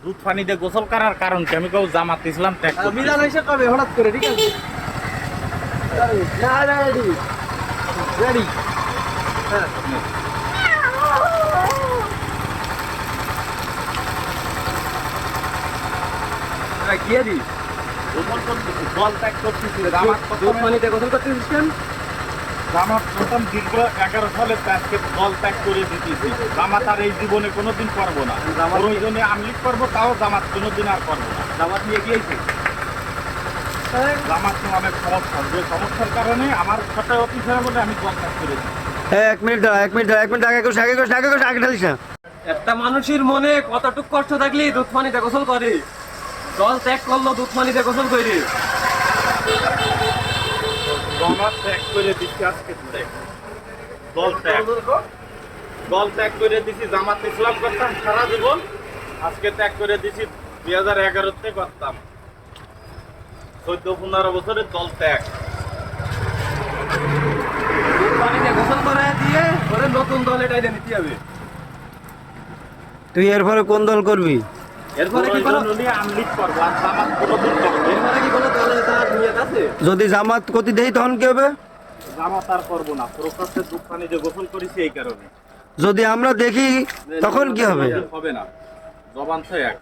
দুধ পানি দিয়ে গোসল করার কারণ কি? আমি কেউ জামাত ইসলাম ত্যাগ করছি। মিলান এসে কবে হঠাৎ করে, ঠিক আছে? না রেডি রেডি। হ্যাঁ গিয়ে দিস। গোসল করতেছি, জল ত্যাগ করতেছি, জামাত দুধ পানিতে গোসল করতেছিস কেন? জামাত প্রথম দীর্ঘ 11 সালে আজকে জল ত্যাগ করে দিতেছি। জামাত আর এই জীবনে কোনোদিন করবো না। প্রয়োজনে আমলিক করবো, তাও জামাত কোনোদিন আর করবো না। জামাত নিয়ে গিয়েছে। জামাত তো অনেক সমস্যা, যে সমস্যার কারণে আমার সাথে অফিসার বলে আমি জল ত্যাগ করে দিই। এক মিনিট দাঁড়া, আগে ঢালিস না। একটা মানুষের মনে কতটুকু কষ্ট থাকলে দুধ পানিতে গোসল করে। জল ত্যাগ করলো, দুধ পানিতে গোসল করে। জামাত ত্যাগ করে দিচ্ছি আজকে থেকে। জল ত্যাগ করে দিছি। জামাত ইসলাম করতাম সারা জীবন, আজকে ত্যাগ করে দিছি। 2011-তে করতাম, 14-15 বছরের জল ত্যাগ। দুধ পানিতে গোসল করে দিয়ে পরে নতুন দল এটাই নিতে হবে। তুই এরপরে কোন দল করবি? এরপরে কি কোনো আমলিক করবো, আর জামাত কোনোদিন করবো না। এরপরে কি কোনো দলের তার নিয়ত আছে? যদি জামাত ক্ষতি দেই তখন কি হবে? জামাত আর করবো না। প্রকাশ্যে দুধ পানি দিয়ে গোসল করেছি এই কারণে। যদি আমরা দেখি তখন কি হবে? হবে না, জবান তো এক।